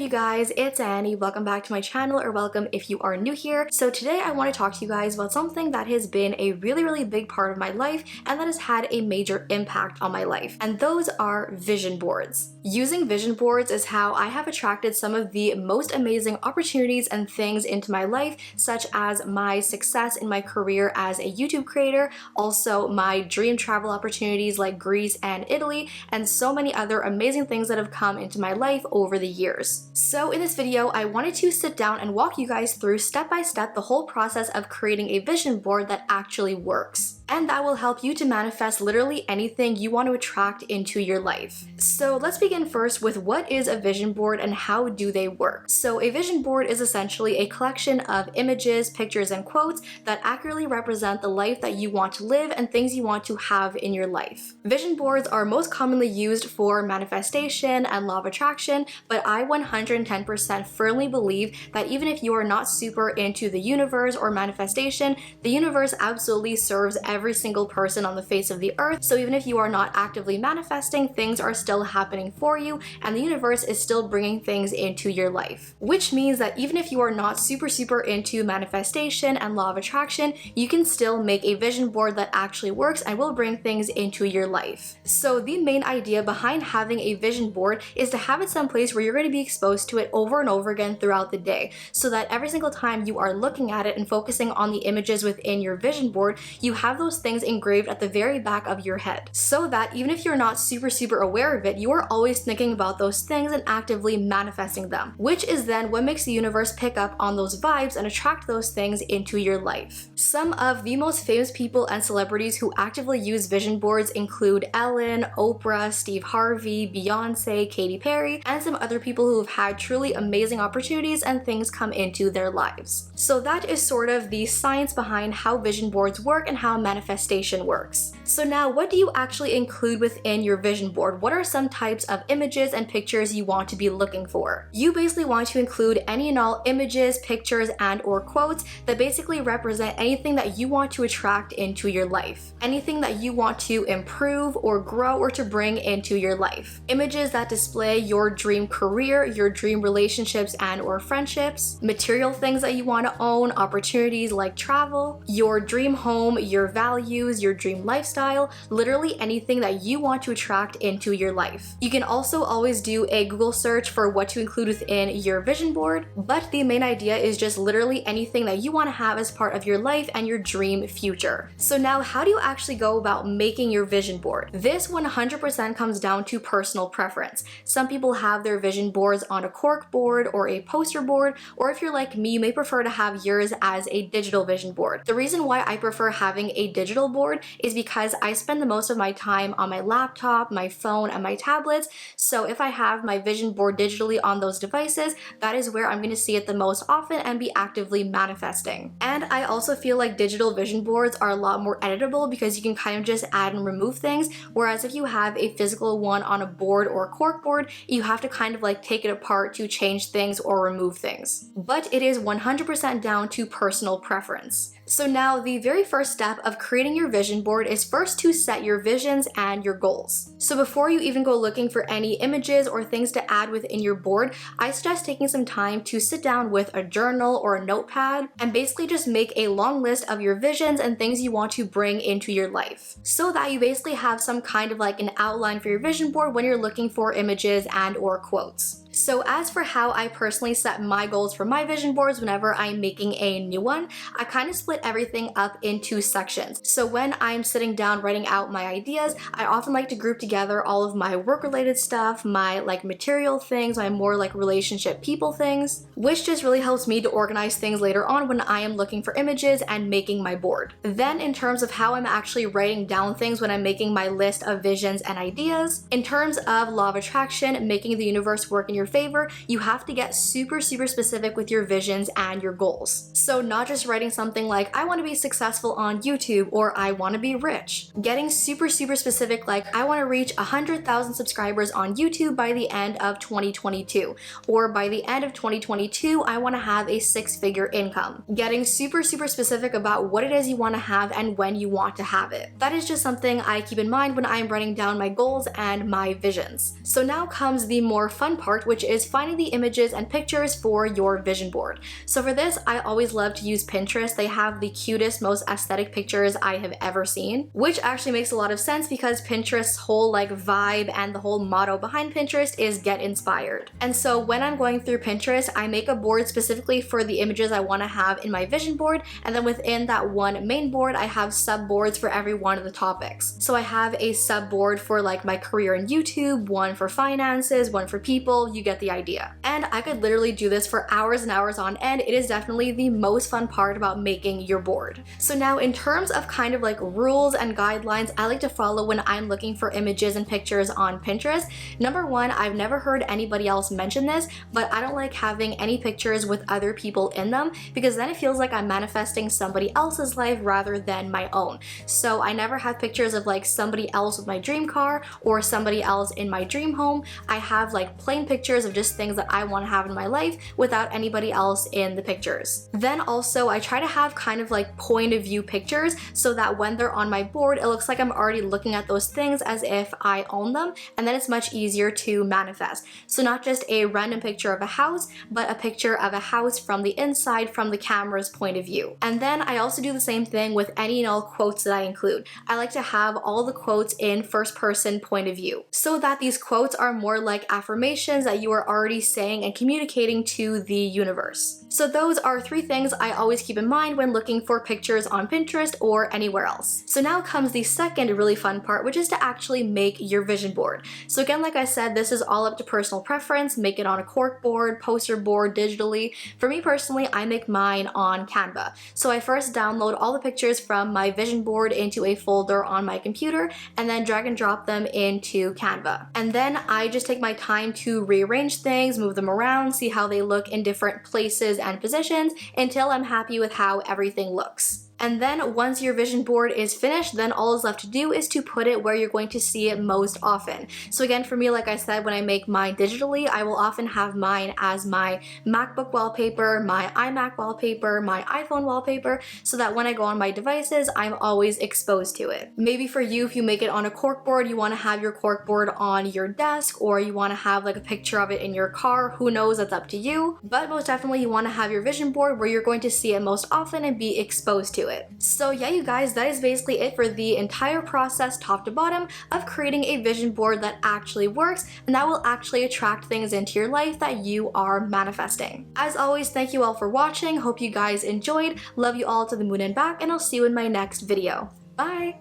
you guys, it's Annie. Welcome back to my channel, or welcome if you are new here. So today I want to talk to you guys about something that has been a really big part of my life and that has had a major impact on my life. And those are vision boards. Using vision boards is how I have attracted some of the most amazing opportunities and things into my life, such as my success in my career as a YouTube creator, also my dream travel opportunities like Greece and Italy, and so many other amazing things that have come into my life over the years. So in this video, I wanted to sit down and walk you guys through step by step the whole process of creating a vision board that actually works. And that will help you to manifest literally anything you want to attract into your life. So let's begin first with what is a vision board and how do they work. So a vision board is essentially a collection of images, pictures, and quotes that accurately represent the life that you want to live and things you want to have in your life. Vision boards are most commonly used for manifestation and law of attraction, but I 110% firmly believe that even if you are not super into the universe or manifestation, the universe absolutely serves every single person on the face of the earth. So even if you are not actively manifesting, things are still happening for you and the universe is still bringing things into your life. Which means that even if you are not super into manifestation and law of attraction, you can still make a vision board that actually works and will bring things into your life. So the main idea behind having a vision board is to have it someplace where you're going to be exposed to it over and over again throughout the day, so that every single time you are looking at it and focusing on the images within your vision board, you have those things engraved at the very back of your head, so that even if you're not super aware of it, you are always thinking about those things and actively manifesting them, which is then what makes the universe pick up on those vibes and attract those things into your life. Some of the most famous people and celebrities who actively use vision boards include Ellen, Oprah, Steve Harvey, Beyonce, Katy Perry, and some other people who have had truly amazing opportunities and things come into their lives. So that is sort of the science behind how vision boards work and how manifestation works. So now, what do you actually include within your vision board? What are some types of images and pictures you want to be looking for? You basically want to include any and all images, pictures, and or quotes that basically represent anything that you want to attract into your life. Anything that you want to improve or grow or to bring into your life. Images that display your dream career, your dream relationships and or friendships, material things that you want to own, opportunities like travel, your dream home, your values, your dream lifestyle, literally anything that you want to attract into your life. You can also always do a Google search for what to include within your vision board, but the main idea is just literally anything that you want to have as part of your life and your dream future. So now, how do you actually go about making your vision board? This 100% comes down to personal preference. Some people have their vision boards on a cork board or a poster board, or if you're like me, you may prefer to have yours as a digital vision board. The reason why I prefer having a digital board is because I spend the most of my time on my laptop, my phone, and my tablets. So if I have my vision board digitally on those devices, that is where I'm going to see it the most often and be actively manifesting. And I also feel like digital vision boards are a lot more editable because you can kind of just add and remove things, whereas if you have a physical one on a board or a cork board, you have to kind of like take it apart to change things or remove things. But it is 100% down to personal preference. So now, the very first step of creating your vision board is first to set your visions and your goals. So before you even go looking for any images or things to add within your board, I suggest taking some time to sit down with a journal or a notepad and basically just make a long list of your visions and things you want to bring into your life, so that you basically have some kind of like an outline for your vision board when you're looking for images and or quotes. So as for how I personally set my goals for my vision boards whenever I'm making a new one, I kind of split everything up into sections. So when I'm sitting down writing out my ideas, I often like to group together all of my work-related stuff, my like material things, my more like relationship people things, which just really helps me to organize things later on when I am looking for images and making my board. Then in terms of how I'm actually writing down things when I'm making my list of visions and ideas, in terms of law of attraction, making the universe work in your favor, you have to get super specific with your visions and your goals. So not just writing something like, I want to be successful on YouTube or I want to be rich. Getting super specific, like I want to reach 100,000 subscribers on YouTube by the end of 2022, or by the end of 2022 I want to have a 6-figure income. Getting super specific about what it is you want to have and when you want to have it. That is just something I keep in mind when I'm writing down my goals and my visions. So now comes the more fun part, which is finding the images and pictures for your vision board. So for this, I always love to use Pinterest. They have the cutest, most aesthetic pictures I have ever seen, which actually makes a lot of sense because Pinterest's whole like vibe and the whole motto behind Pinterest is get inspired. And so when I'm going through Pinterest, I make a board specifically for the images I want to have in my vision board, and then within that one main board, I have sub boards for every one of the topics. So I have a sub board for like my career in YouTube, one for finances, one for people, you get the idea. And I could literally do this for hours and hours on end. It is definitely the most fun part about making your board. So now in terms of kind of like rules and guidelines I like to follow when I'm looking for images and pictures on Pinterest, number one, I've never heard anybody else mention this, but I don't like having any pictures with other people in them because then it feels like I'm manifesting somebody else's life rather than my own. So I never have pictures of like somebody else with my dream car or somebody else in my dream home. I have like plain pictures of just things that I want to have in my life without anybody else in the pictures. Then also I try to have kind of like point of view pictures so that when they're on my board, it looks like I'm already looking at those things as if I own them, and then it's much easier to manifest. So not just a random picture of a house, but a picture of a house from the inside, from the camera's point of view. And then I also do the same thing with any and all quotes that I include. I like to have all the quotes in first person point of view so that these quotes are more like affirmations that you are already saying and communicating to the universe. So those are 3 things I always keep in mind when looking for pictures on Pinterest or anywhere else. So now comes the second really fun part, which is to actually make your vision board. So again, like I said, this is all up to personal preference. Make it on a cork board, poster board, digitally. For me personally, I make mine on Canva. So I first download all the pictures from my vision board into a folder on my computer and then drag and drop them into Canva. And then I just take my time to rearrange things, move them around, see how they look in different places and positions until I'm happy with how everything looks. And then once your vision board is finished, then all is left to do is to put it where you're going to see it most often. So again, for me, like I said, when I make mine digitally, I will often have mine as my MacBook wallpaper, my iMac wallpaper, my iPhone wallpaper, so that when I go on my devices, I'm always exposed to it. Maybe for you, if you make it on a cork board, you want to have your cork board on your desk, or you want to have like a picture of it in your car, who knows, that's up to you. But most definitely you want to have your vision board where you're going to see it most often and be exposed to it. So yeah, you guys, that is basically it for the entire process, top to bottom, of creating a vision board that actually works and that will actually attract things into your life that you are manifesting. As always, thank you all for watching. Hope you guys enjoyed. Love you all to the moon and back, and I'll see you in my next video. Bye!